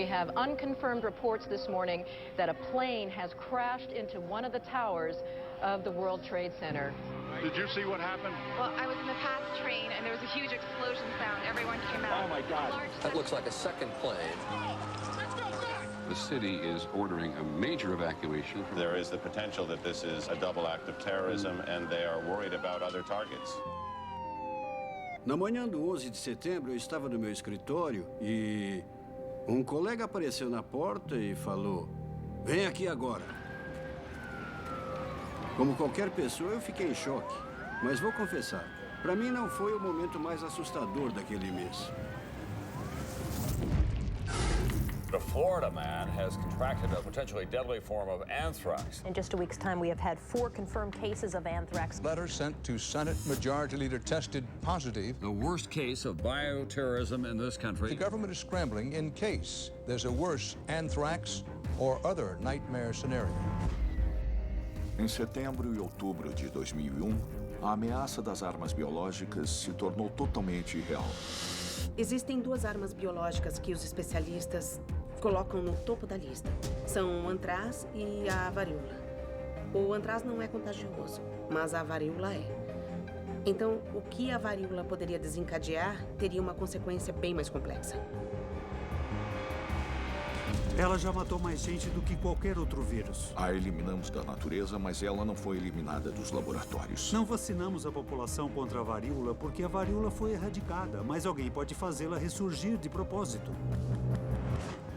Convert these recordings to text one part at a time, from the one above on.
We have unconfirmed reports this morning that a plane has crashed into one of the towers of the World Trade Center. Did you see what happened? Well, I was in the past train, and there was a huge explosion sound. Everyone came out. Oh, my God. That looks like a second plane. The city is ordering a major evacuation. There is the potential that this is a double act of terrorism, and they are worried about other targets. Na manhã do 11 de setembro, eu estava no meu escritório e um colega apareceu na porta e falou: "Vem aqui agora." Como qualquer pessoa, eu fiquei em choque. Mas vou confessar, para mim não foi o momento mais assustador daquele mês. A Florida man has contracted a potentially deadly form of anthrax. In just a week's time, we have had 4 confirmed cases of anthrax. Letter sent to Senate Majority Leader tested positive. The worst case of bioterrorism in this country. The government is scrambling in case there's a worse anthrax or other nightmare scenario. Em setembro e outubro de 2001, a ameaça das armas biológicas se tornou totalmente real. Existem 2 armas biológicas que os especialistas colocam no topo da lista. São o antraz e a varíola. O antraz não é contagioso, mas a varíola é. Então, o que a varíola poderia desencadear teria uma consequência bem mais complexa. Ela já matou mais gente do que qualquer outro vírus. A eliminamos da natureza, mas ela não foi eliminada dos laboratórios. Não vacinamos a população contra a varíola porque a varíola foi erradicada, mas alguém pode fazê-la ressurgir de propósito.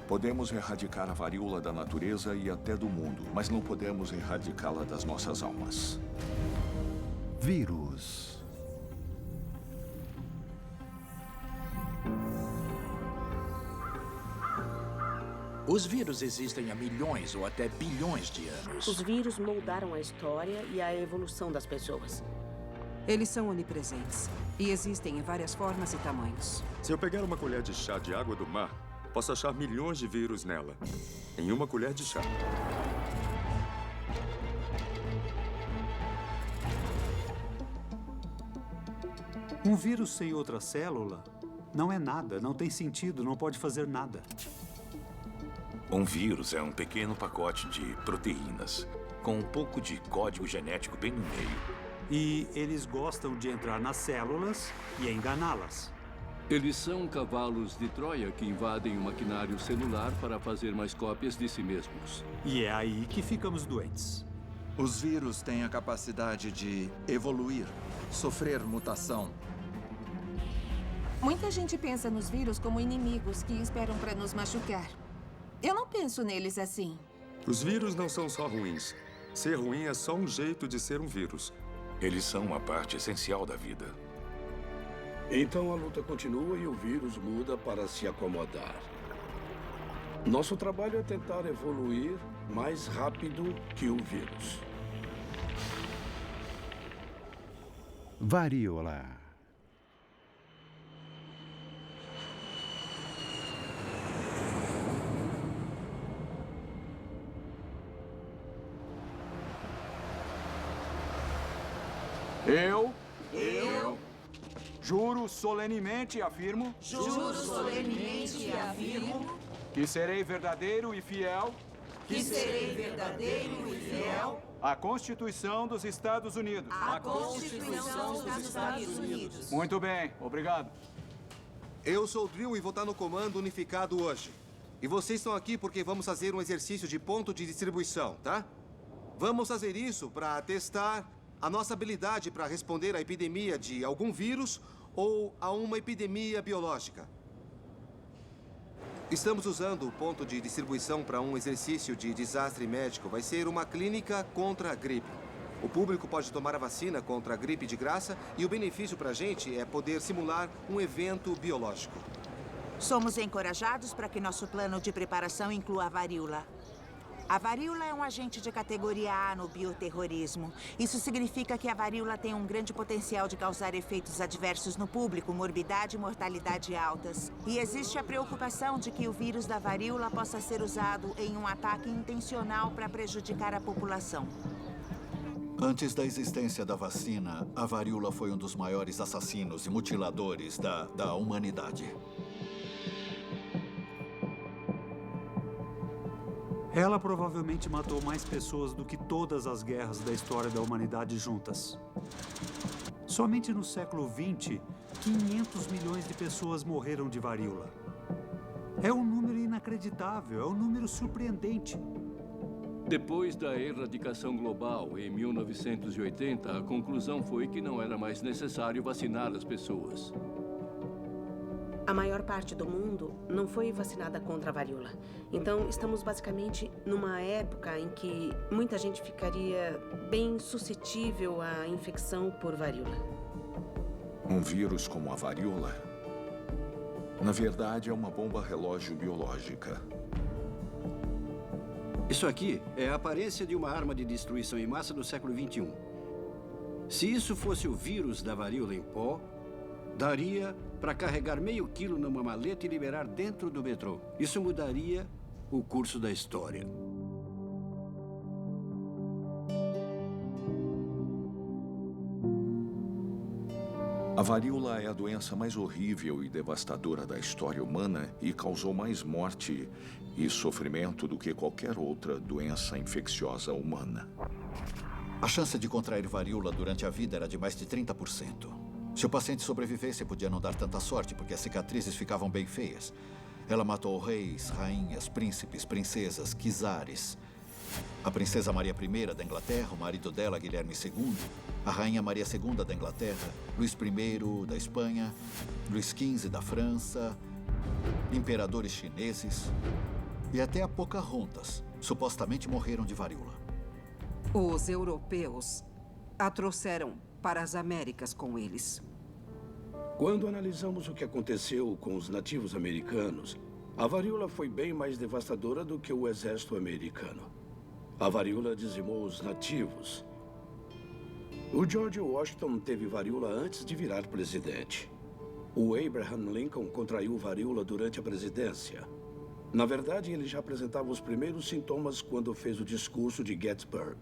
Podemos erradicar a varíola da natureza e até do mundo, mas não podemos erradicá-la das nossas almas. Vírus. Os vírus existem há milhões ou até bilhões de anos. Os vírus moldaram a história e a evolução das pessoas. Eles são onipresentes e existem em várias formas e tamanhos. Se eu pegar uma colher de chá de água do mar, posso achar milhões de vírus nela, em uma colher de chá. Um vírus sem outra célula não é nada, não tem sentido, não pode fazer nada. Um vírus é um pequeno pacote de proteínas, com um pouco de código genético bem no meio. E eles gostam de entrar nas células e enganá-las. Eles são cavalos de Troia que invadem o maquinário celular para fazer mais cópias de si mesmos. E é aí que ficamos doentes. Os vírus têm a capacidade de evoluir, sofrer mutação. Muita gente pensa nos vírus como inimigos que esperam para nos machucar. Eu não penso neles assim. Os vírus não são só ruins. Ser ruim é só um jeito de ser um vírus. Eles são uma parte essencial da vida. Então a luta continua e o vírus muda para se acomodar. Nosso trabalho é tentar evoluir mais rápido que o vírus. Varíola. Eu juro solenemente e afirmo que serei verdadeiro e fiel à Constituição dos Estados Unidos. Muito bem, obrigado. Eu sou o Drill e vou estar no comando unificado hoje. E vocês estão aqui porque vamos fazer um exercício de ponto de distribuição, tá? Vamos fazer isso para testar a nossa habilidade para responder à epidemia de algum vírus ou a uma epidemia biológica. Estamos usando o ponto de distribuição para um exercício de desastre médico. Vai ser uma clínica contra a gripe. O público pode tomar a vacina contra a gripe de graça e o benefício para a gente é poder simular um evento biológico. Somos encorajados para que nosso plano de preparação inclua a varíola. A varíola é um agente de categoria A no bioterrorismo. Isso significa que a varíola tem um grande potencial de causar efeitos adversos no público, morbidade e mortalidade altas. E existe a preocupação de que o vírus da varíola possa ser usado em um ataque intencional para prejudicar a população. Antes da existência da vacina, a varíola foi um dos maiores assassinos e mutiladores da humanidade. Ela provavelmente matou mais pessoas do que todas as guerras da história da humanidade juntas. Somente no século XX, 500 milhões de pessoas morreram de varíola. É um número inacreditável, é um número surpreendente. Depois da erradicação global, em 1980, a conclusão foi que não era mais necessário vacinar as pessoas. A maior parte do mundo não foi vacinada contra a varíola. Então, estamos basicamente numa época em que muita gente ficaria bem suscetível à infecção por varíola. Um vírus como a varíola, na verdade, é uma bomba relógio biológica. Isso aqui é a aparência de uma arma de destruição em massa do século XXI. Se isso fosse o vírus da varíola em pó, daria para carregar meio quilo numa maleta e liberar dentro do metrô. Isso mudaria o curso da história. A varíola é a doença mais horrível e devastadora da história humana e causou mais morte e sofrimento do que qualquer outra doença infecciosa humana. A chance de contrair varíola durante a vida era de mais de 30%. Se o paciente sobrevivesse, podia não dar tanta sorte, porque as cicatrizes ficavam bem feias. Ela matou reis, rainhas, príncipes, princesas, czares. A princesa Maria I da Inglaterra, o marido dela, Guilherme II, a rainha Maria II da Inglaterra, Luís I da Espanha, Luís XV da França, imperadores chineses e até a Pocahontas supostamente morreram de varíola. Os europeus a trouxeram para as Américas com eles. Quando analisamos o que aconteceu com os nativos americanos, a varíola foi bem mais devastadora do que o exército americano. A varíola dizimou os nativos. O George Washington teve varíola antes de virar presidente. O Abraham Lincoln contraiu varíola durante a presidência. Na verdade, ele já apresentava os primeiros sintomas quando fez o discurso de Gettysburg.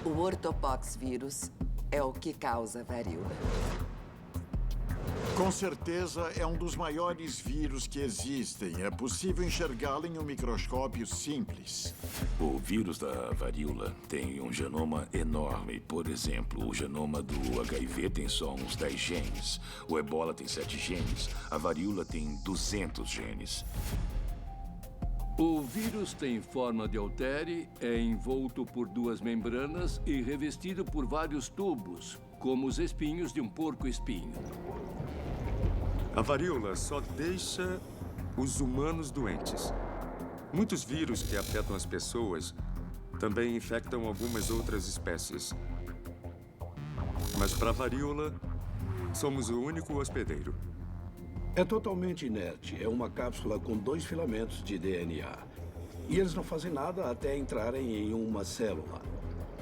O ortopox vírus é o que causa varíola. Com certeza é um dos maiores vírus que existem. É possível enxergá-lo em um microscópio simples. O vírus da varíola tem um genoma enorme. Por exemplo, o genoma do HIV tem só uns 10 genes. O ebola tem 7 genes. A varíola tem 200 genes. O vírus tem forma de haltere, é envolto por 2 membranas e revestido por vários tubos, como os espinhos de um porco-espinho. A varíola só deixa os humanos doentes. Muitos vírus que afetam as pessoas também infectam algumas outras espécies. Mas para a varíola, somos o único hospedeiro. É totalmente inerte. É uma cápsula com 2 filamentos de DNA. E eles não fazem nada até entrarem em uma célula.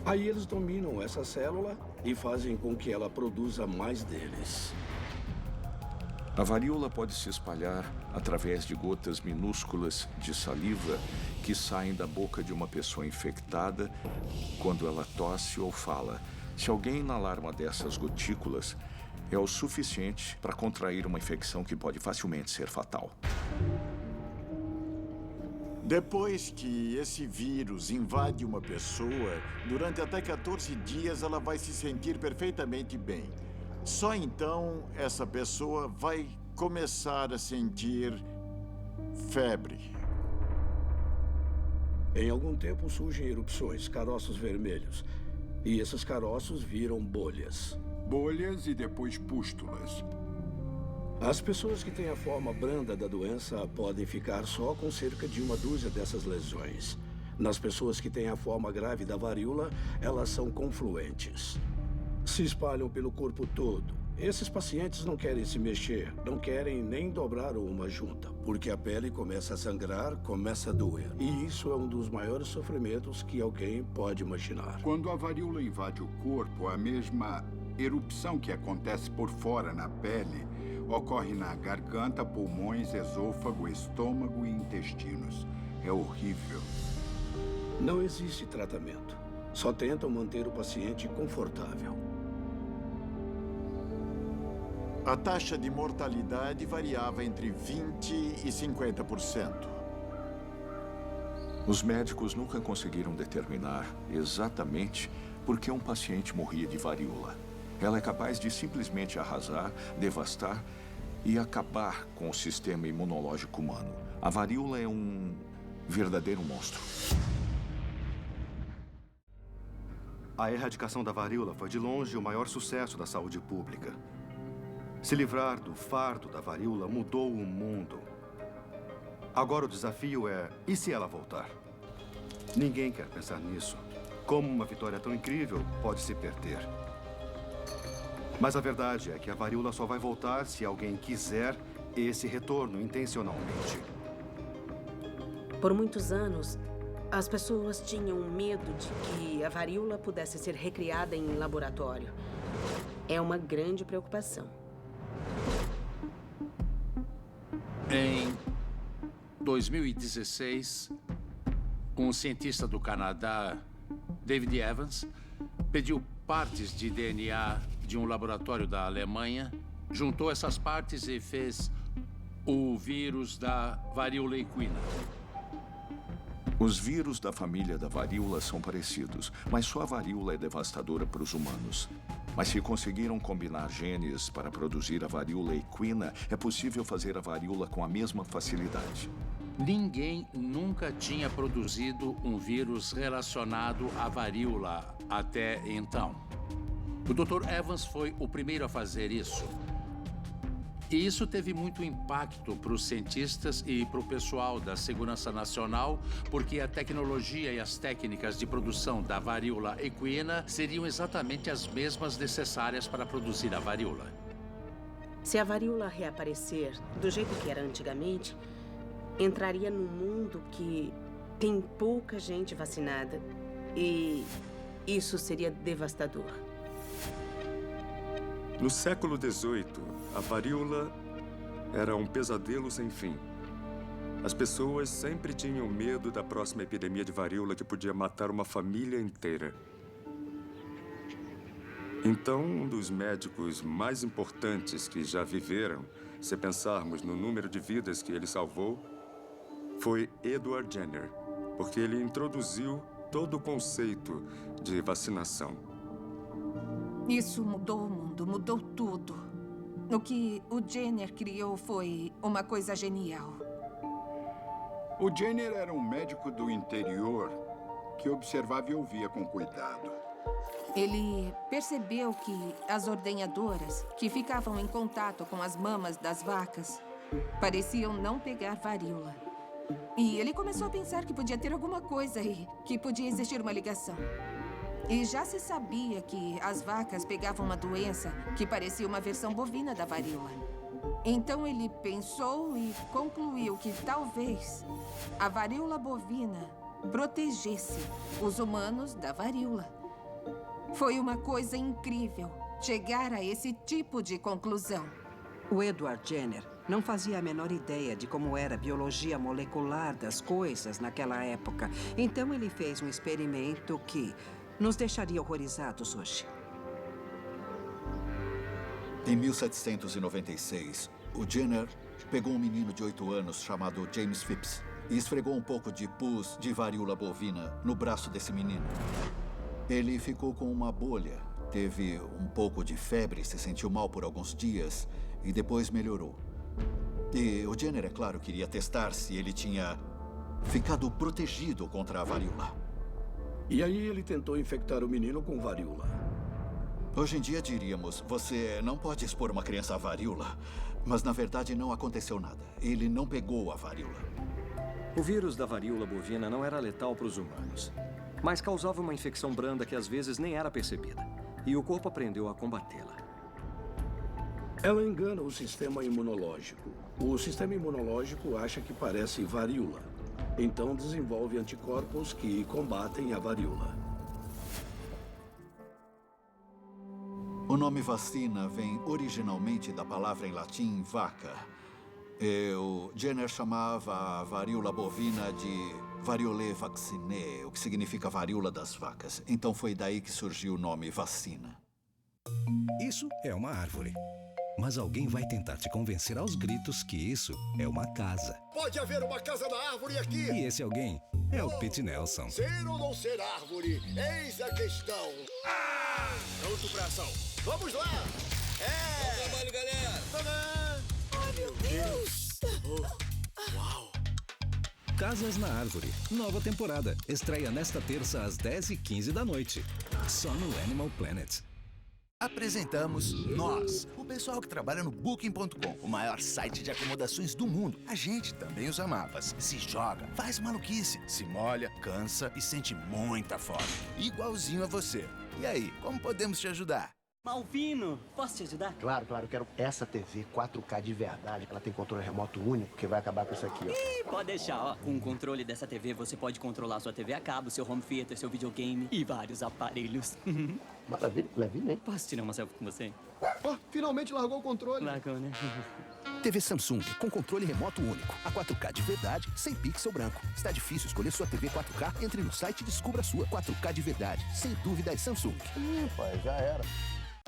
Aí eles dominam essa célula e fazem com que ela produza mais deles. A varíola pode se espalhar através de gotas minúsculas de saliva que saem da boca de uma pessoa infectada quando ela tosse ou fala. Se alguém inalar uma dessas gotículas, é o suficiente para contrair uma infecção que pode facilmente ser fatal. Depois que esse vírus invade uma pessoa, durante até 14 dias ela vai se sentir perfeitamente bem. Só então essa pessoa vai começar a sentir febre. Em algum tempo surgem erupções, caroços vermelhos. E esses caroços viram bolhas. Bolhas e depois pústulas. As pessoas que têm a forma branda da doença podem ficar só com cerca de 1 dúzia dessas lesões. Nas pessoas que têm a forma grave da varíola, elas são confluentes. Se espalham pelo corpo todo. Esses pacientes não querem se mexer, não querem nem dobrar uma junta, porque a pele começa a sangrar, começa a doer. E isso é um dos maiores sofrimentos que alguém pode imaginar. Quando a varíola invade o corpo, a mesma erupção que acontece por fora na pele ocorre na garganta, pulmões, esôfago, estômago e intestinos. É horrível. Não existe tratamento. Só tentam manter o paciente confortável. A taxa de mortalidade variava entre 20% e 50%. Os médicos nunca conseguiram determinar exatamente por que um paciente morria de varíola. Ela é capaz de simplesmente arrasar, devastar e acabar com o sistema imunológico humano. A varíola é um verdadeiro monstro. A erradicação da varíola foi de longe o maior sucesso da saúde pública. Se livrar do fardo da varíola mudou o mundo. Agora o desafio é, e se ela voltar? Ninguém quer pensar nisso. Como uma vitória tão incrível pode se perder? Mas a verdade é que a varíola só vai voltar se alguém quiser esse retorno intencionalmente. Por muitos anos, as pessoas tinham medo de que a varíola pudesse ser recriada em laboratório. É uma grande preocupação. Em 2016, um cientista do Canadá, David Evans, pediu partes de DNA de um laboratório da Alemanha, juntou essas partes e fez o vírus da varíola equina. Os vírus da família da varíola são parecidos, mas só a varíola é devastadora para os humanos. Mas se conseguiram combinar genes para produzir a varíola equina, é possível fazer a varíola com a mesma facilidade. Ninguém nunca tinha produzido um vírus relacionado à varíola até então. O Dr. Evans foi o primeiro a fazer isso. E isso teve muito impacto para os cientistas e para o pessoal da Segurança Nacional, porque a tecnologia e as técnicas de produção da varíola equina seriam exatamente as mesmas necessárias para produzir a varíola. Se a varíola reaparecer do jeito que era antigamente, entraria num mundo que tem pouca gente vacinada e isso seria devastador. No século XVIII, a varíola era um pesadelo sem fim. As pessoas sempre tinham medo da próxima epidemia de varíola que podia matar uma família inteira. Então, um dos médicos mais importantes que já viveram, se pensarmos no número de vidas que ele salvou, foi Edward Jenner, porque ele introduziu todo o conceito de vacinação. Isso mudou o mundo, mudou tudo. O que o Jenner criou foi uma coisa genial. O Jenner era um médico do interior que observava e ouvia com cuidado. Ele percebeu que as ordenhadoras que ficavam em contato com as mamas das vacas pareciam não pegar varíola. E ele começou a pensar que podia ter alguma coisa aí, que podia existir uma ligação. E já se sabia que as vacas pegavam uma doença que parecia uma versão bovina da varíola. Então ele pensou e concluiu que talvez a varíola bovina protegesse os humanos da varíola. Foi uma coisa incrível chegar a esse tipo de conclusão. O Edward Jenner não fazia a menor ideia de como era a biologia molecular das coisas naquela época. Então ele fez um experimento que nos deixaria horrorizados hoje. Em 1796, o Jenner pegou um menino de 8 anos chamado James Phipps e esfregou um pouco de pus de varíola bovina no braço desse menino. Ele ficou com uma bolha, teve um pouco de febre, se sentiu mal por alguns dias e depois melhorou. E o Jenner, é claro, queria testar se ele tinha ficado protegido contra a varíola. E aí ele tentou infectar o menino com varíola. Hoje em dia diríamos, você não pode expor uma criança à varíola, mas na verdade não aconteceu nada. Ele não pegou a varíola. O vírus da varíola bovina não era letal para os humanos, mas causava uma infecção branda que às vezes nem era percebida. E o corpo aprendeu a combatê-la. Ela engana o sistema imunológico. O sistema imunológico acha que parece varíola. Então desenvolve anticorpos que combatem a varíola. O nome vacina vem originalmente da palavra em latim vaca. O Jenner chamava a varíola bovina de variolae vaccinae, o que significa varíola das vacas. Então foi daí que surgiu o nome vacina. Isso é uma árvore. Mas alguém vai tentar te convencer aos gritos que isso é uma casa. Pode haver uma casa na árvore aqui. E esse alguém é o Pete Nelson. Ser ou não ser árvore? Eis a questão. Pronto pra ação. Vamos lá. Bom trabalho, galera. Tadã! Ai, meu Deus. Uau. Casas na Árvore. Nova temporada. Estreia nesta terça às 10h15 da noite. Só no Animal Planet. Apresentamos nós, o pessoal que trabalha no Booking.com, o maior site de acomodações do mundo. A gente também usa mapas, se joga, faz maluquice, se molha, cansa e sente muita fome. Igualzinho a você. E aí, como podemos te ajudar? Malvino, posso te ajudar? Claro, eu quero essa TV 4K de verdade. Ela tem controle remoto único que vai acabar com isso aqui, ó. Ih, pode deixar, ó. Com o controle dessa TV, você pode controlar sua TV a cabo, seu home theater, seu videogame e vários aparelhos. Maravilha, levinho, hein? Posso tirar uma selfie com você? Oh, finalmente largou o controle. Largou, né? TV Samsung com controle remoto único. A 4K de verdade, sem pixel branco. Está difícil escolher sua TV 4K? Entre no site e descubra a sua 4K de verdade. Sem dúvidas, Samsung. Pai, já era.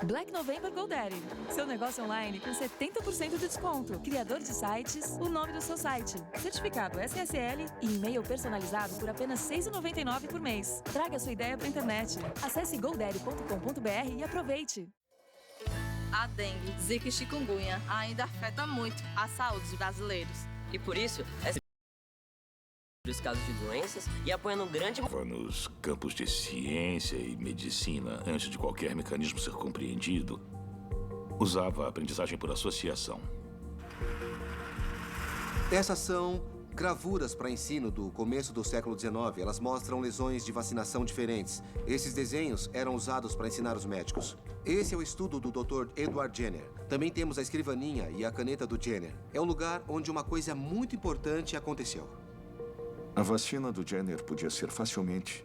Black November GoDaddy. Seu negócio online com 70% de desconto. Criador de sites, o nome do seu site. Certificado SSL e e-mail personalizado por apenas R$ 6,99 por mês. Traga sua ideia para a internet. Acesse godaddy.com.br e aproveite. A dengue, zika e chikungunya ainda afeta muito a saúde dos brasileiros. E por isso, os casos de doenças e apoiando um grande... Nos campos de ciência e medicina, antes de qualquer mecanismo ser compreendido, usava a aprendizagem por associação. Essas são gravuras para ensino do começo do século XIX. Elas mostram lesões de vacinação diferentes. Esses desenhos eram usados para ensinar os médicos. Esse é o estudo do Dr. Edward Jenner. Também temos a escrivaninha e a caneta do Jenner. É um lugar onde uma coisa muito importante aconteceu. A vacina do Jenner podia ser facilmente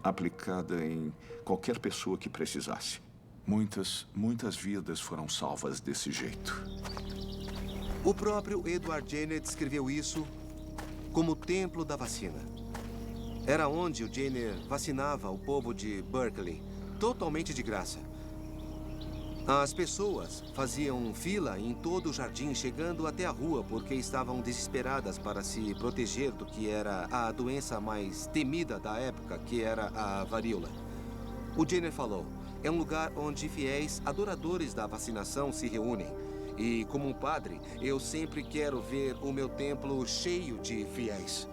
aplicada em qualquer pessoa que precisasse. Muitas vidas foram salvas desse jeito. O próprio Edward Jenner descreveu isso como o templo da vacina. Era onde o Jenner vacinava o povo de Berkeley, totalmente de graça. As pessoas faziam fila em todo o jardim, chegando até a rua, porque estavam desesperadas para se proteger do que era a doença mais temida da época, que era a varíola. O Jenner falou, é um lugar onde fiéis adoradores da vacinação se reúnem. E como um padre, eu sempre quero ver o meu templo cheio de fiéis.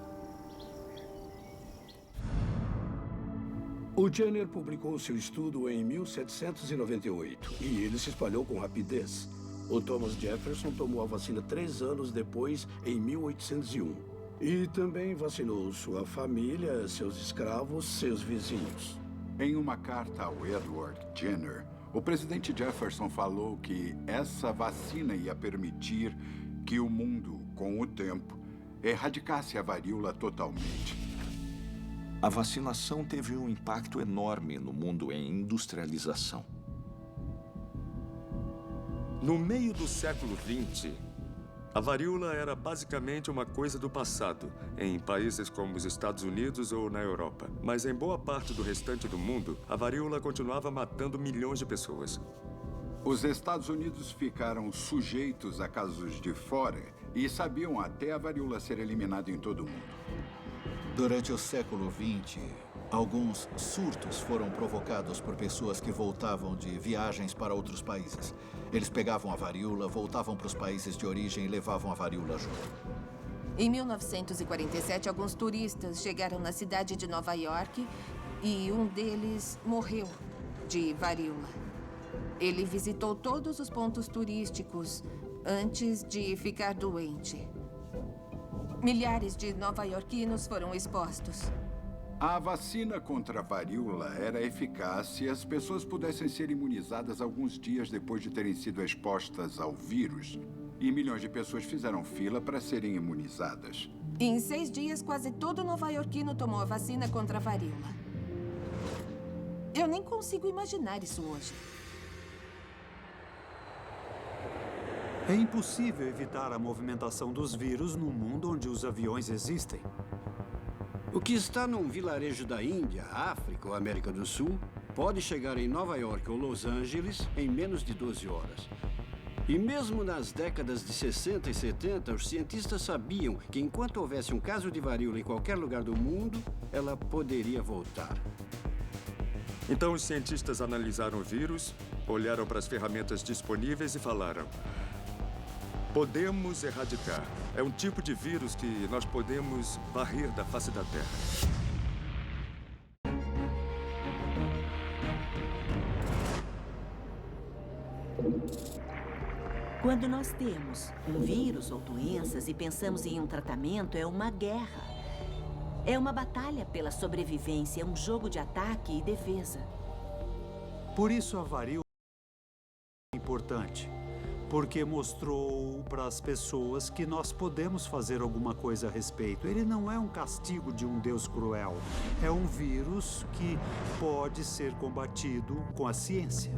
O Jenner publicou seu estudo em 1798 e ele se espalhou com rapidez. O Thomas Jefferson tomou a vacina 3 anos depois, em 1801. E também vacinou sua família, seus escravos, seus vizinhos. Em uma carta ao Edward Jenner, o presidente Jefferson falou que essa vacina ia permitir que o mundo, com o tempo, erradicasse a varíola totalmente. A vacinação teve um impacto enorme no mundo em industrialização. No meio do século XX, a varíola era basicamente uma coisa do passado, em países como os Estados Unidos ou na Europa. Mas em boa parte do restante do mundo, a varíola continuava matando milhões de pessoas. Os Estados Unidos ficaram sujeitos a casos de fora e sabiam até a varíola ser eliminada em todo o mundo. Durante o século XX, alguns surtos foram provocados por pessoas que voltavam de viagens para outros países. Eles pegavam a varíola, voltavam para os países de origem e levavam a varíola junto. Em 1947, alguns turistas chegaram na cidade de Nova York e um deles morreu de varíola. Ele visitou todos os pontos turísticos antes de ficar doente. Milhares de nova-iorquinos foram expostos. A vacina contra a varíola era eficaz se as pessoas pudessem ser imunizadas alguns dias depois de terem sido expostas ao vírus. E milhões de pessoas fizeram fila para serem imunizadas. Em 6 dias, quase todo nova-iorquino tomou a vacina contra a varíola. Eu nem consigo imaginar isso hoje. É impossível evitar a movimentação dos vírus num mundo onde os aviões existem. O que está num vilarejo da Índia, África ou América do Sul pode chegar em Nova York ou Los Angeles em menos de 12 horas. E mesmo nas décadas de 60 e 70, os cientistas sabiam que enquanto houvesse um caso de varíola em qualquer lugar do mundo, ela poderia voltar. Então os cientistas analisaram o vírus, olharam para as ferramentas disponíveis e falaram: podemos erradicar. É um tipo de vírus que nós podemos varrer da face da Terra. Quando nós temos um vírus ou doenças e pensamos em um tratamento, é uma guerra. É uma batalha pela sobrevivência, é um jogo de ataque e defesa. Por isso a varíola é importante, porque mostrou para as pessoas que nós podemos fazer alguma coisa a respeito. Ele não é um castigo de um Deus cruel, é um vírus que pode ser combatido com a ciência.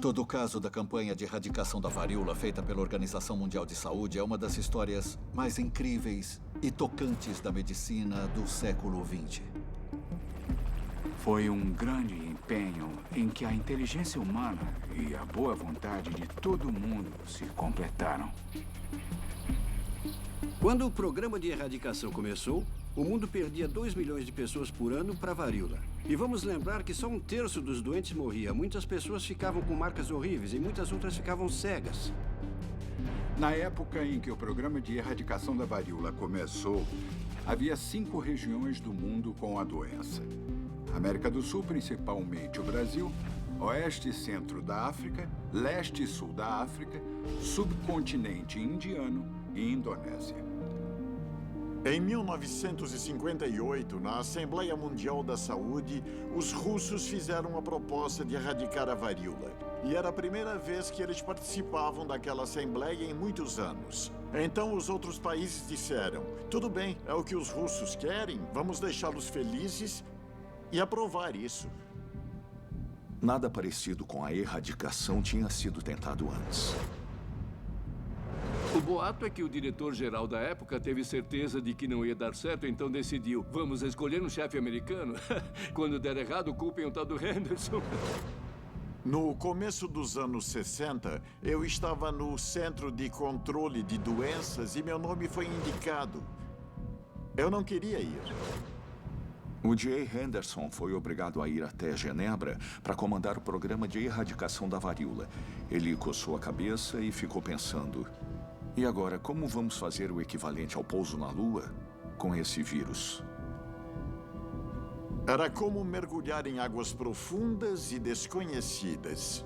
Todo o caso da campanha de erradicação da varíola feita pela Organização Mundial de Saúde é uma das histórias mais incríveis e tocantes da medicina do século XX. Foi um grande empenho em que a inteligência humana e a boa vontade de todo mundo se completaram. Quando o programa de erradicação começou, o mundo perdia 2 milhões de pessoas por ano para a varíola. E vamos lembrar que só 1/3 dos doentes morria. Muitas pessoas ficavam com marcas horríveis e muitas outras ficavam cegas. Na época em que o programa de erradicação da varíola começou, havia 5 regiões do mundo com a doença. América do Sul, principalmente o Brasil, Oeste e Centro da África, Leste e Sul da África, Subcontinente Indiano e Indonésia. Em 1958, na Assembleia Mundial da Saúde, os russos fizeram a proposta de erradicar a varíola. E era a primeira vez que eles participavam daquela assembleia em muitos anos. Então os outros países disseram: tudo bem, é o que os russos querem, vamos deixá-los felizes e aprovar isso. Nada parecido com a erradicação tinha sido tentado antes. O boato é que o diretor-geral da época teve certeza de que não ia dar certo, então decidiu: vamos escolher um chefe americano? Quando der errado, culpem o tal do Henderson. No começo dos anos 60, eu estava no Centro de Controle de Doenças e meu nome foi indicado. Eu não queria ir. O J. Henderson foi obrigado a ir até Genebra para comandar o programa de erradicação da varíola. Ele coçou a cabeça e ficou pensando: e agora, como vamos fazer o equivalente ao pouso na Lua com esse vírus? Era como mergulhar em águas profundas e desconhecidas.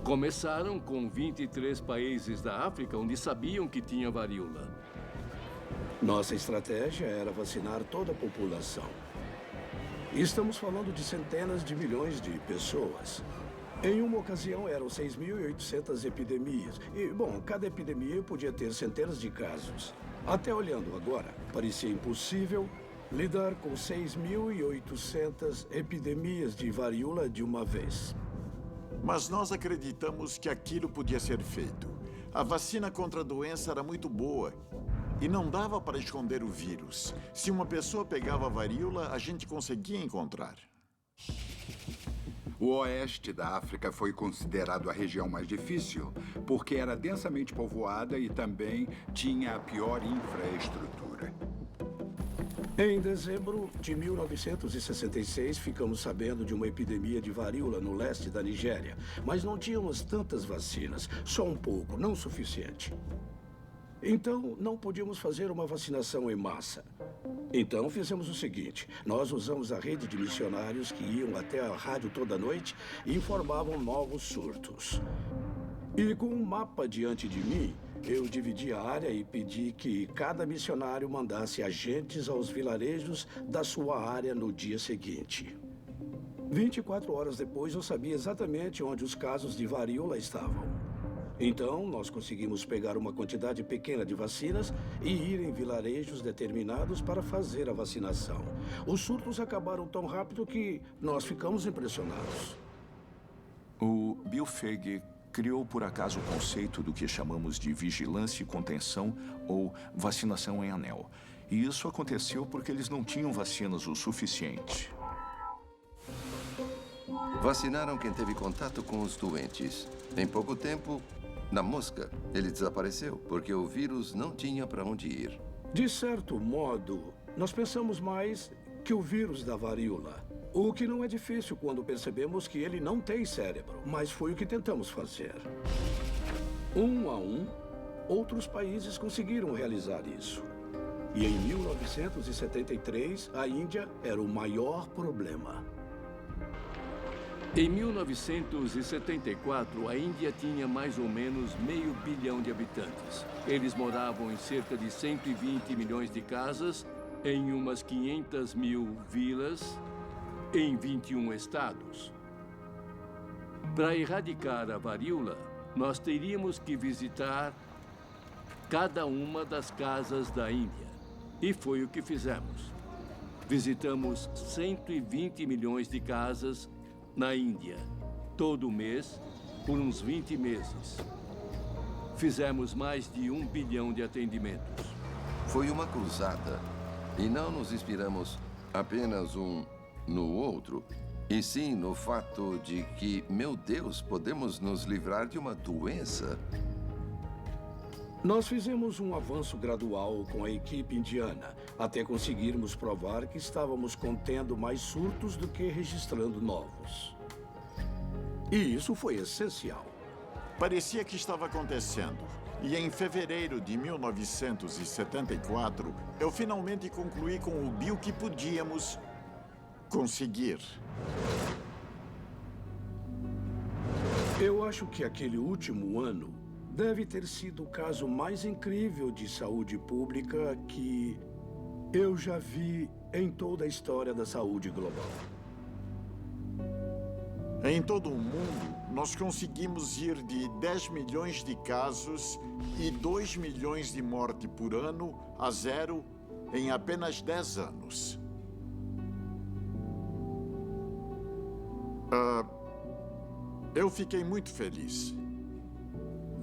Começaram com 23 países da África onde sabiam que tinha varíola. Nossa estratégia era vacinar toda a população. Estamos falando de centenas de milhões de pessoas. Em uma ocasião, eram 6.800 epidemias. E, bom, cada epidemia podia ter centenas de casos. Até olhando agora, parecia impossível lidar com 6.800 epidemias de varíola de uma vez. Mas nós acreditamos que aquilo podia ser feito. A vacina contra a doença era muito boa. E não dava para esconder o vírus. Se uma pessoa pegava a varíola, a gente conseguia encontrar. O oeste da África foi considerado a região mais difícil, porque era densamente povoada e também tinha a pior infraestrutura. Em dezembro de 1966, ficamos sabendo de uma epidemia de varíola no leste da Nigéria. Mas não tínhamos tantas vacinas, só um pouco, não o suficiente. Então, não podíamos fazer uma vacinação em massa. Então, fizemos o seguinte: nós usamos a rede de missionários que iam até a rádio toda noite e informavam novos surtos. E com um mapa diante de mim, eu dividi a área e pedi que cada missionário mandasse agentes aos vilarejos da sua área no dia seguinte. 24 horas depois, eu sabia exatamente onde os casos de varíola estavam. Então, nós conseguimos pegar uma quantidade pequena de vacinas e ir em vilarejos determinados para fazer a vacinação. Os surtos acabaram tão rápido que nós ficamos impressionados. O Bill Foege criou por acaso o conceito do que chamamos de vigilância e contenção ou vacinação em anel. E isso aconteceu porque eles não tinham vacinas o suficiente. Vacinaram quem teve contato com os doentes. Em pouco tempo, na mosca, ele desapareceu, porque o vírus não tinha para onde ir. De certo modo, nós pensamos mais que o vírus da varíola. O que não é difícil quando percebemos que ele não tem cérebro, mas foi o que tentamos fazer. Um a um, outros países conseguiram realizar isso. E em 1973, a Índia era o maior problema. Em 1974, a Índia tinha mais ou menos 500 milhões de habitantes. Eles moravam em cerca de 120 milhões de casas, em umas 500 mil vilas, em 21 estados. Para erradicar a varíola, nós teríamos que visitar cada uma das casas da Índia. E foi o que fizemos. Visitamos 120 milhões de casas na Índia, todo mês, por uns 20 meses. Fizemos mais de 1 bilhão de atendimentos. Foi uma cruzada. E não nos inspiramos apenas um no outro, e sim no fato de que, meu Deus, podemos nos livrar de uma doença. Nós fizemos um avanço gradual com a equipe indiana, até conseguirmos provar que estávamos contendo mais surtos do que registrando novos. E isso foi essencial. Parecia que estava acontecendo. E em fevereiro de 1974, eu finalmente concluí com o Bill que podíamos conseguir. Eu acho que aquele último ano deve ter sido o caso mais incrível de saúde pública que eu já vi em toda a história da saúde global. Em todo o mundo, nós conseguimos ir de 10 milhões de casos e 2 milhões de mortes por ano a 0 em apenas 10 anos. Eu fiquei muito feliz.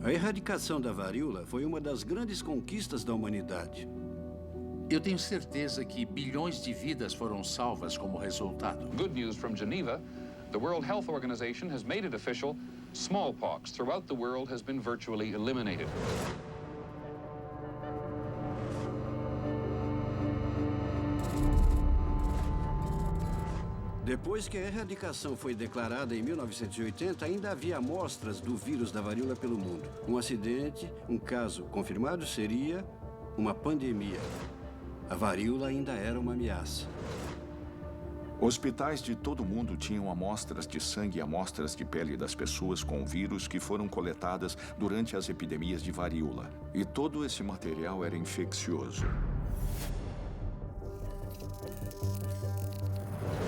A erradicação da varíola foi uma das grandes conquistas da humanidade. Eu tenho certeza que bilhões de vidas foram salvas como resultado. Good news from Geneva. The World Health Organization has made it official. Smallpox throughout the world has been virtually eliminated. Depois que a erradicação foi declarada em 1980, ainda havia amostras do vírus da varíola pelo mundo. Um acidente, um caso confirmado seria uma pandemia. A varíola ainda era uma ameaça. Hospitais de todo o mundo tinham amostras de sangue e amostras de pele das pessoas com o vírus que foram coletadas durante as epidemias de varíola. E todo esse material era infeccioso.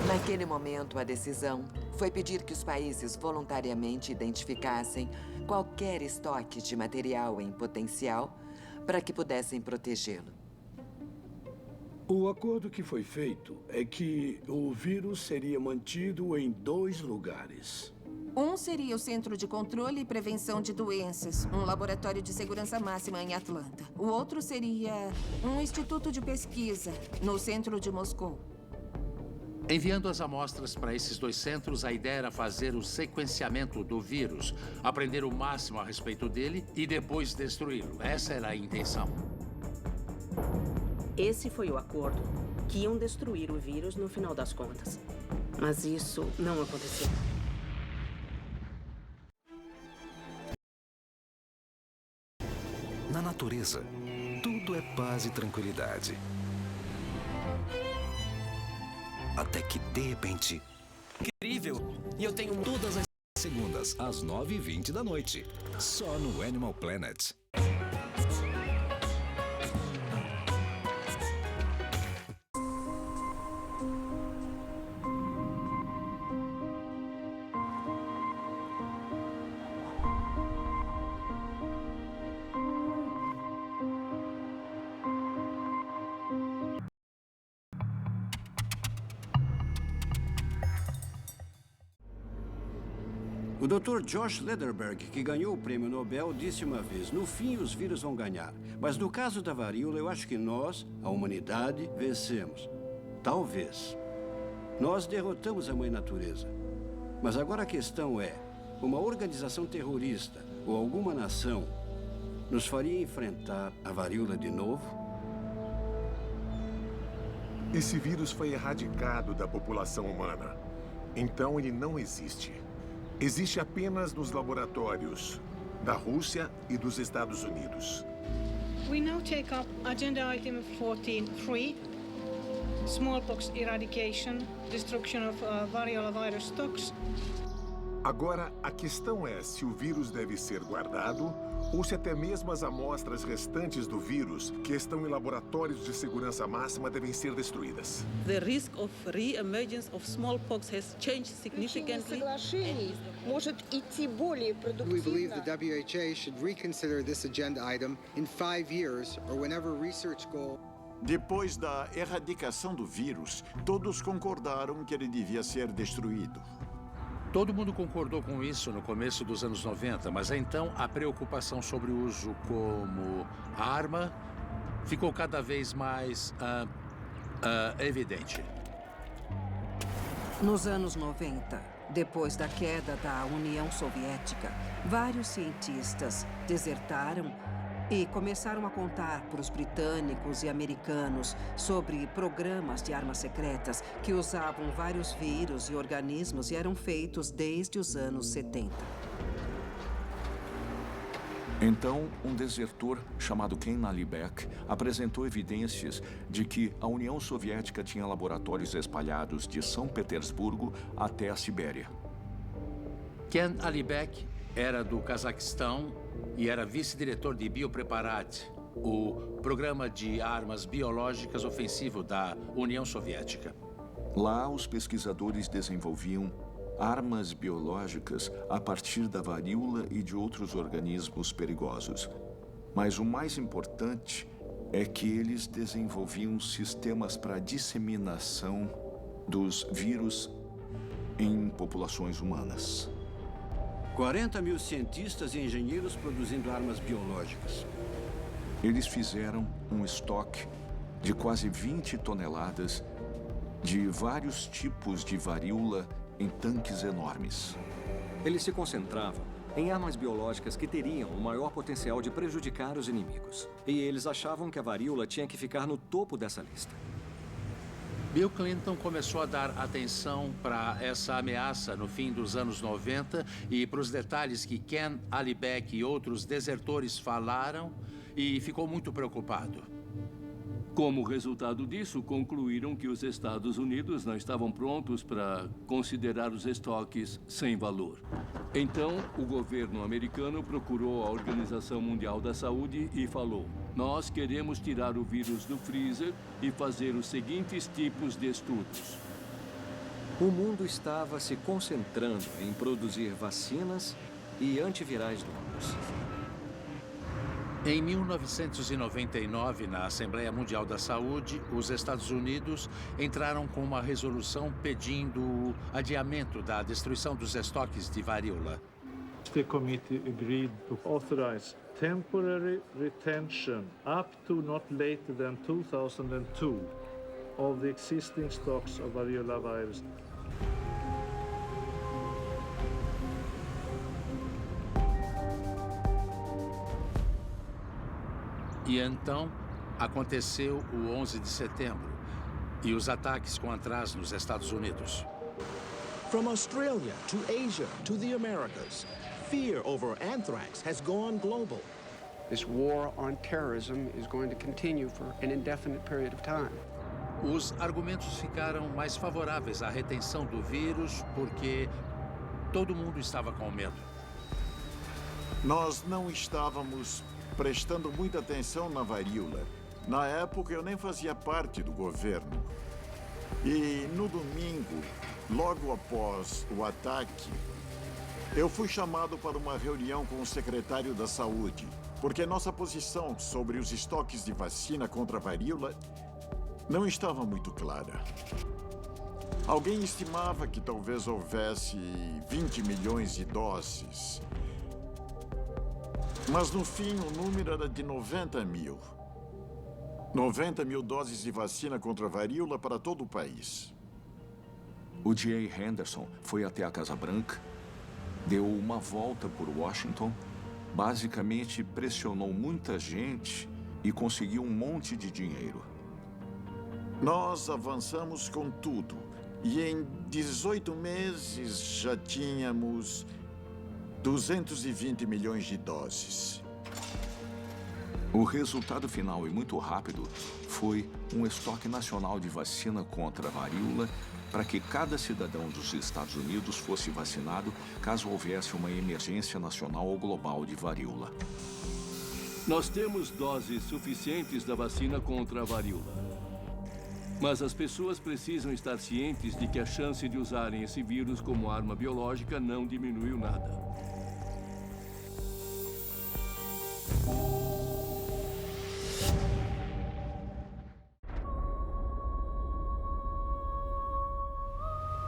Naquele momento, a decisão foi pedir que os países voluntariamente identificassem qualquer estoque de material em potencial para que pudessem protegê-lo. O acordo que foi feito é que o vírus seria mantido em 2 lugares. Um seria o Centro de Controle e Prevenção de Doenças, um laboratório de segurança máxima em Atlanta. O outro seria um instituto de pesquisa no centro de Moscou. Enviando as amostras para esses 2 centros, a ideia era fazer o sequenciamento do vírus, aprender o máximo a respeito dele e depois destruí-lo. Essa era a intenção. Esse foi o acordo, que iam destruir o vírus no final das contas. Mas isso não aconteceu. Na natureza, tudo é paz e tranquilidade. Até que, de repente... Incrível! E eu tenho todas as segundas, às 9h20 da noite. Só no Animal Planet. O Dr. Josh Lederberg, que ganhou o prêmio Nobel, disse uma vez: no fim, os vírus vão ganhar. Mas no caso da varíola, eu acho que nós, a humanidade, vencemos. Talvez. Nós derrotamos a mãe natureza. Mas agora a questão é, uma organização terrorista ou alguma nação nos faria enfrentar a varíola de novo? Esse vírus foi erradicado da população humana. Então ele não existe. Existe apenas nos laboratórios da Rússia e dos Estados Unidos. We now take up agenda item 14.3, smallpox eradication, destruction of variola virus stocks. Agora, a questão é se o vírus deve ser guardado ou se até mesmo as amostras restantes do vírus, que estão em laboratórios de segurança máxima, devem ser destruídas. The risk of re-emergence of smallpox has changed significantly. We believe the WHO should reconsider this agenda item in 5 years or whenever research goal. Depois da erradicação do vírus, todos concordaram que ele devia ser destruído. Todo mundo concordou com isso no começo dos anos 90, mas então a preocupação sobre o uso como arma ficou cada vez mais evidente. Nos anos 90, depois da queda da União Soviética, vários cientistas desertaram e começaram a contar para os britânicos e americanos sobre programas de armas secretas que usavam vários vírus e organismos e eram feitos desde os anos 70. Então, um desertor chamado Ken Alibek apresentou evidências de que a União Soviética tinha laboratórios espalhados de São Petersburgo até a Sibéria. Ken Alibek era do Cazaquistão e era vice-diretor de Biopreparat, o programa de armas biológicas ofensivo da União Soviética. Lá, os pesquisadores desenvolviam armas biológicas a partir da varíola e de outros organismos perigosos. Mas o mais importante é que eles desenvolviam sistemas para disseminação dos vírus em populações humanas. 40 mil cientistas e engenheiros produzindo armas biológicas. Eles fizeram um estoque de quase 20 toneladas de vários tipos de varíola em tanques enormes. Eles se concentravam em armas biológicas que teriam o maior potencial de prejudicar os inimigos. E eles achavam que a varíola tinha que ficar no topo dessa lista. Bill Clinton começou a dar atenção para essa ameaça no fim dos anos 90 e para os detalhes que Ken Alibek e outros desertores falaram e ficou muito preocupado. Como resultado disso, concluíram que os Estados Unidos não estavam prontos para considerar os estoques sem valor. Então, o governo americano procurou a Organização Mundial da Saúde e falou: nós queremos tirar o vírus do freezer e fazer os seguintes tipos de estudos. O mundo estava se concentrando em produzir vacinas e antivirais novos. Em 1999, na Assembleia Mundial da Saúde, os Estados Unidos entraram com uma resolução pedindo o adiamento da destruição dos estoques de varíola. The committee agreed to authorize temporary retention up to not later than 2002 of the existing stocks of variola virus. E então aconteceu o 11 de setembro e os ataques com atraso nos Estados Unidos. From Australia to Asia to the Americas, fear over anthrax has gone global. This war on terrorism is going to continue for an indefinite period of time. Os argumentos ficaram mais favoráveis à retenção do vírus porque todo mundo estava com medo. Nós não estávamos prestando muita atenção na varíola. Na época, eu nem fazia parte do governo. E no domingo, logo após o ataque, eu fui chamado para uma reunião com o secretário da Saúde, porque nossa posição sobre os estoques de vacina contra a varíola não estava muito clara. Alguém estimava que talvez houvesse 20 milhões de doses. Mas, no fim, o número era de 90 mil. 90 mil doses de vacina contra a varíola para todo o país. O J. Henderson foi até a Casa Branca, deu uma volta por Washington, basicamente pressionou muita gente e conseguiu um monte de dinheiro. Nós avançamos com tudo. E em 18 meses já tínhamos 220 milhões de doses. O resultado final, e muito rápido, foi um estoque nacional de vacina contra a varíola para que cada cidadão dos Estados Unidos fosse vacinado caso houvesse uma emergência nacional ou global de varíola. Nós temos doses suficientes da vacina contra a varíola. Mas as pessoas precisam estar cientes de que a chance de usarem esse vírus como arma biológica não diminuiu nada.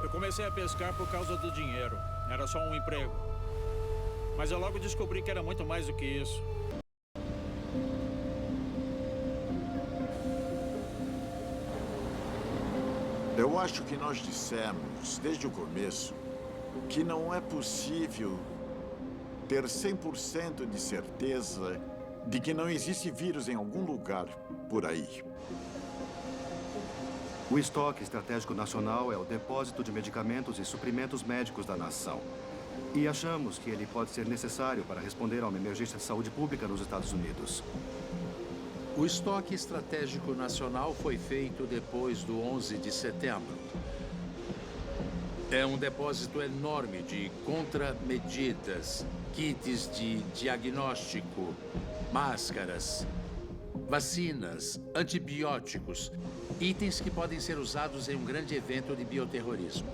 Eu comecei a pescar por causa do dinheiro. Era só um emprego. Mas eu logo descobri que era muito mais do que isso. Eu acho que nós dissemos, desde o começo, que não é possível ter 100% de certeza de que não existe vírus em algum lugar por aí. O estoque estratégico nacional é o depósito de medicamentos e suprimentos médicos da nação. E achamos que ele pode ser necessário para responder a uma emergência de saúde pública nos Estados Unidos. O estoque estratégico nacional foi feito depois do 11 de setembro. É um depósito enorme de contramedidas, kits de diagnóstico, máscaras, vacinas, antibióticos, itens que podem ser usados em um grande evento de bioterrorismo.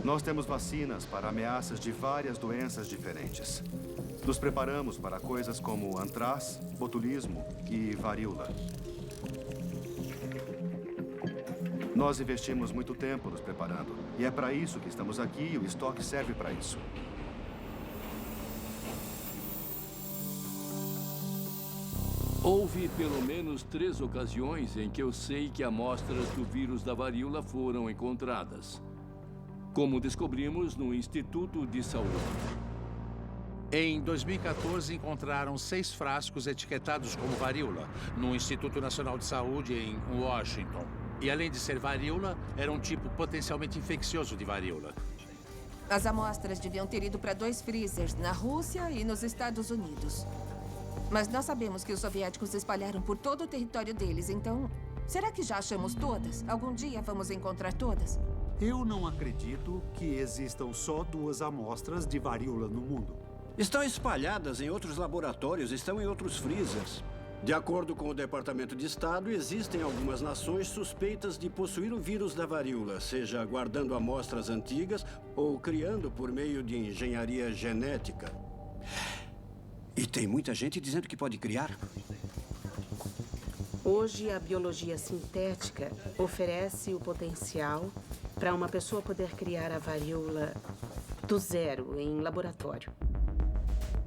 Nós temos vacinas para ameaças de várias doenças diferentes. Nos preparamos para coisas como antraz, botulismo e varíola. Nós investimos muito tempo nos preparando. E é para isso que estamos aqui e o estoque serve para isso. Houve pelo menos 3 ocasiões em que eu sei que amostras do vírus da varíola foram encontradas, como descobrimos no Instituto de Saúde. Em 2014, encontraram 6 frascos etiquetados como varíola no Instituto Nacional de Saúde em Washington. E além de ser varíola, era um tipo potencialmente infeccioso de varíola. As amostras deviam ter ido para 2 freezers na Rússia e nos Estados Unidos. Mas nós sabemos que os soviéticos espalharam por todo o território deles, então... Será que já achamos todas? Algum dia vamos encontrar todas? Eu não acredito que existam só 2 amostras de varíola no mundo. Estão espalhadas em outros laboratórios, estão em outros freezers. De acordo com o Departamento de Estado, existem algumas nações suspeitas de possuir o vírus da varíola, seja guardando amostras antigas ou criando por meio de engenharia genética. E tem muita gente dizendo que pode criar. Hoje, a biologia sintética oferece o potencial para uma pessoa poder criar a varíola do zero em laboratório.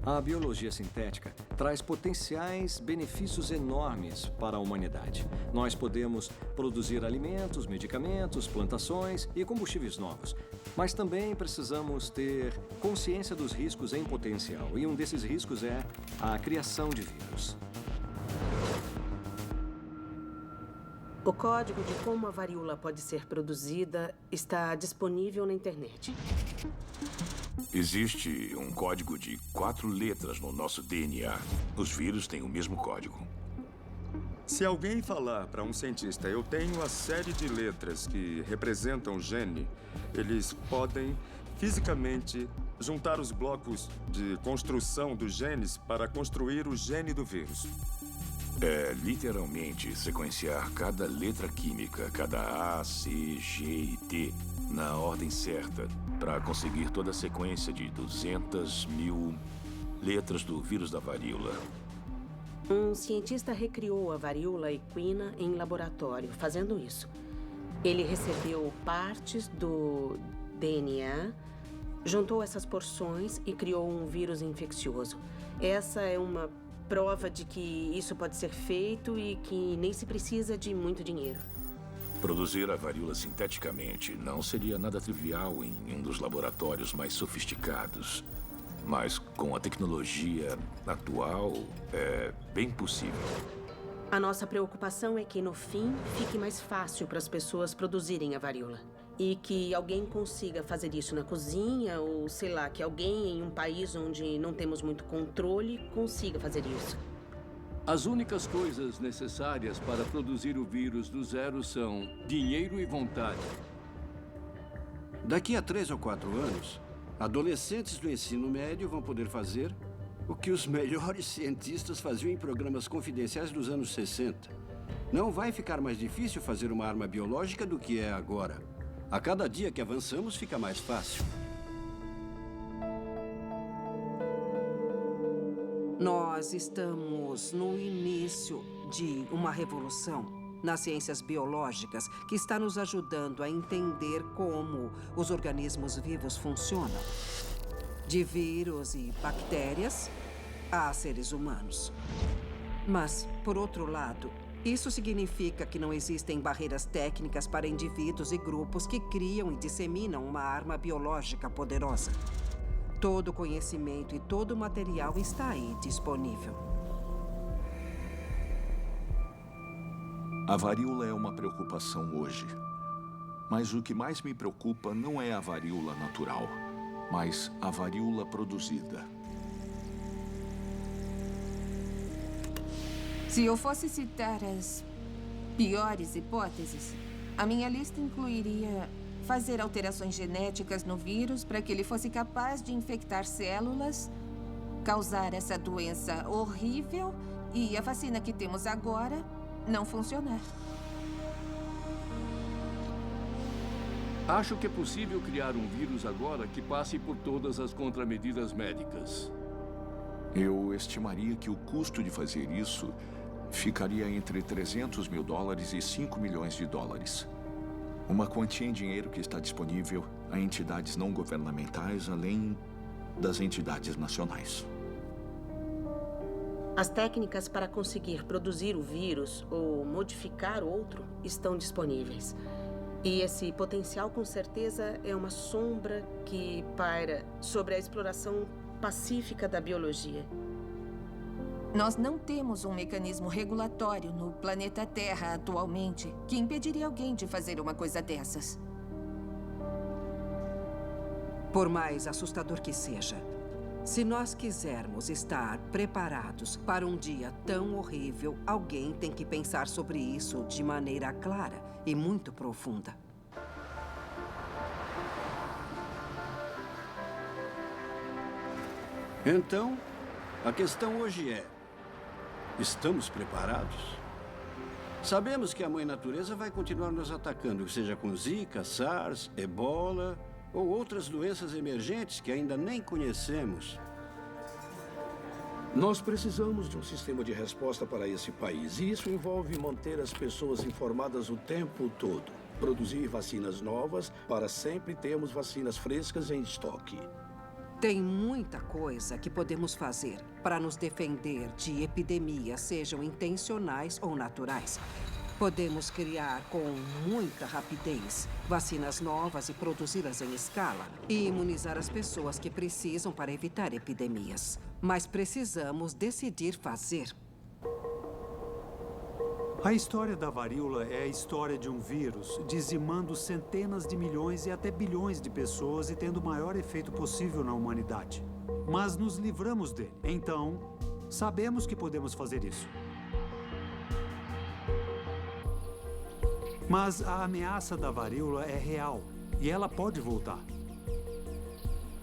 A biologia sintética traz potenciais benefícios enormes para a humanidade. Nós podemos produzir alimentos, medicamentos, plantações e combustíveis novos. Mas também precisamos ter consciência dos riscos em potencial. E um desses riscos é a criação de vírus. O código de como a varíola pode ser produzida está disponível na internet. Existe um código de 4 letras no nosso DNA. Os vírus têm o mesmo código. Se alguém falar para um cientista, eu tenho a série de letras que representam o gene, eles podem fisicamente juntar os blocos de construção dos genes para construir o gene do vírus. É literalmente sequenciar cada letra química, cada A, C, G e T, na ordem certa, para conseguir toda a sequência de 200.000 letras do vírus da varíola. Um cientista recriou a varíola equina em laboratório, fazendo isso. Ele recebeu partes do DNA, juntou essas porções e criou um vírus infeccioso. Essa é uma prova de que isso pode ser feito e que nem se precisa de muito dinheiro. Produzir a varíola sinteticamente não seria nada trivial em um dos laboratórios mais sofisticados. Mas com a tecnologia atual, é bem possível. A nossa preocupação é que, no fim, fique mais fácil para as pessoas produzirem a varíola. E que alguém consiga fazer isso na cozinha, ou, sei lá, que alguém em um país onde não temos muito controle consiga fazer isso. As únicas coisas necessárias para produzir o vírus do zero são dinheiro e vontade. Daqui a 3 ou 4 anos, adolescentes do ensino médio vão poder fazer o que os melhores cientistas faziam em programas confidenciais dos anos 60. Não vai ficar mais difícil fazer uma arma biológica do que é agora. A cada dia que avançamos, fica mais fácil. Nós estamos no início de uma revolução nas ciências biológicas que está nos ajudando a entender como os organismos vivos funcionam. De vírus e bactérias a seres humanos. Mas, por outro lado, isso significa que não existem barreiras técnicas para indivíduos e grupos que criam e disseminam uma arma biológica poderosa. Todo o conhecimento e todo o material está aí disponível. A varíola é uma preocupação hoje. Mas o que mais me preocupa não é a varíola natural, mas a varíola produzida. Se eu fosse citar as piores hipóteses, a minha lista incluiria fazer alterações genéticas no vírus para que ele fosse capaz de infectar células, causar essa doença horrível e a vacina que temos agora não funcionar. Acho que é possível criar um vírus agora que passe por todas as contramedidas médicas. Eu estimaria que o custo de fazer isso ficaria entre $300 mil e $5 milhões. Uma quantia em dinheiro que está disponível a entidades não governamentais, além das entidades nacionais. As técnicas para conseguir produzir o vírus ou modificar outro estão disponíveis. E esse potencial, com certeza, é uma sombra que paira sobre a exploração pacífica da biologia. Nós não temos um mecanismo regulatório no planeta Terra atualmente que impediria alguém de fazer uma coisa dessas. Por mais assustador que seja, se nós quisermos estar preparados para um dia tão horrível, alguém tem que pensar sobre isso de maneira clara e muito profunda. Então, a questão hoje é: estamos preparados? Sabemos que a mãe natureza vai continuar nos atacando, seja com Zika, SARS, Ebola ou outras doenças emergentes que ainda nem conhecemos. Nós precisamos de um sistema de resposta para esse país, e isso envolve manter as pessoas informadas o tempo todo. Produzir vacinas novas para sempre termos vacinas frescas em estoque. Tem muita coisa que podemos fazer para nos defender de epidemias, sejam intencionais ou naturais. Podemos criar com muita rapidez vacinas novas e produzi-las em escala e imunizar as pessoas que precisam para evitar epidemias. Mas precisamos decidir fazer. A história da varíola é a história de um vírus dizimando centenas de milhões e até bilhões de pessoas e tendo o maior efeito possível na humanidade. Mas nos livramos dele. Então, sabemos que podemos fazer isso. Mas a ameaça da varíola é real e ela pode voltar.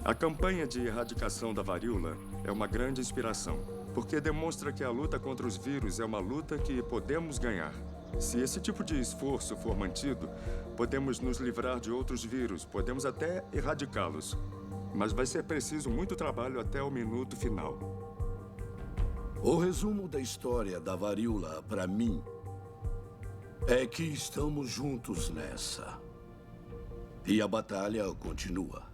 A campanha de erradicação da varíola é uma grande inspiração, porque demonstra que a luta contra os vírus é uma luta que podemos ganhar. Se esse tipo de esforço for mantido, podemos nos livrar de outros vírus, podemos até erradicá-los. Mas vai ser preciso muito trabalho até o minuto final. O resumo da história da varíola, para mim, é que estamos juntos nessa. E a batalha continua.